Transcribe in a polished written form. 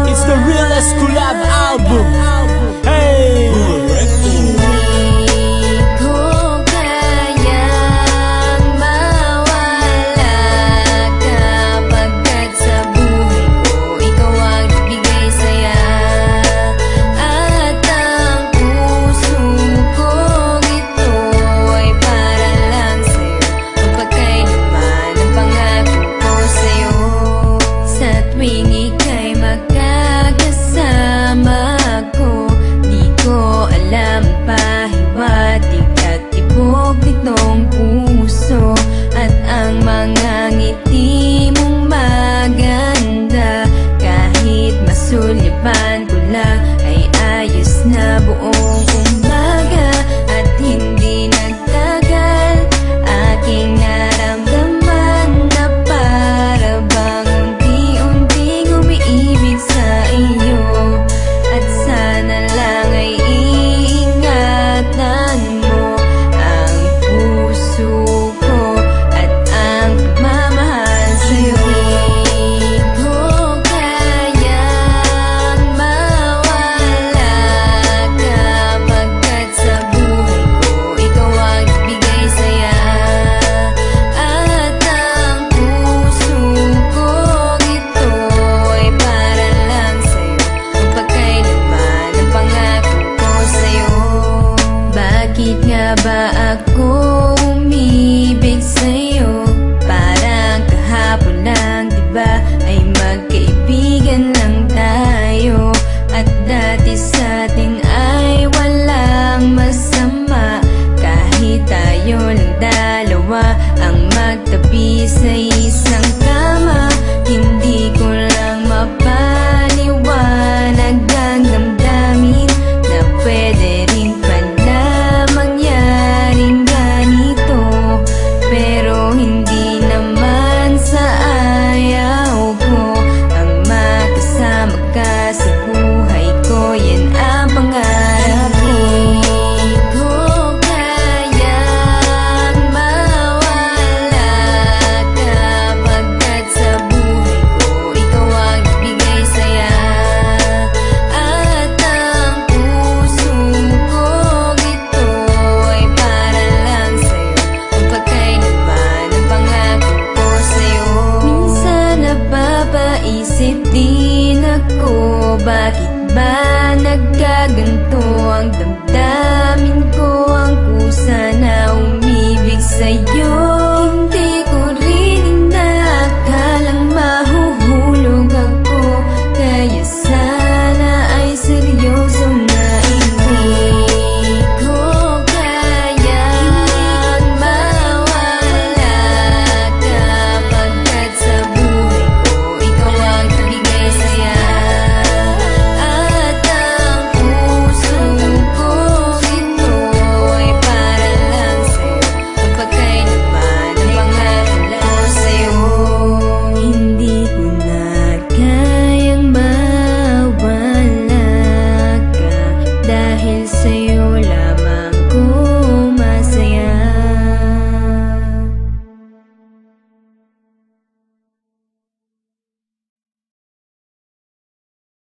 It's the realest collab album. Hey! Nitong puso at ang mga ngiti mong maganda, kahit masulyapan ko lang ay ayos na buong umaga. At hindi nagtagal aking naramdaman na para bang unti-unting umiibig sa iyo. At sana lang ay iingatan mo at ang pagmamahal sa'yo. Di ko kayang mawala kapagkat sa buhay ko ikaw ang bigay saya. At ang puso ko ito ay para lang sa'yo, magpakailanman ang pangako ko sa'yo. Bakit nga ba ako umibig sa'yo? Parang kahapon lang, diba? Ay magkaibigan lang tayo. At dati sa'tin ay walang masama, kahit tayo lang dalawa ang magtabi sa isang kama. Hindi ko lang mapaliwanag ang damdamin na pwede rin pala mangyaring ganito. Pero hindi naman sa ayaw ko ang makasama ka sa buhay ko, yan ang pangarap ko. Di ko kayang mawala kapagkat sa buhay ko ikaw ang bigay saya. At ang puso ko ito ay para lang sa'yo, magpakailanman ang pangako ko sa'yo. Minsan napapaisip din ako, bakit ba nagkaganto ang damdamin ko? Ang kusa na umibig sa'yo.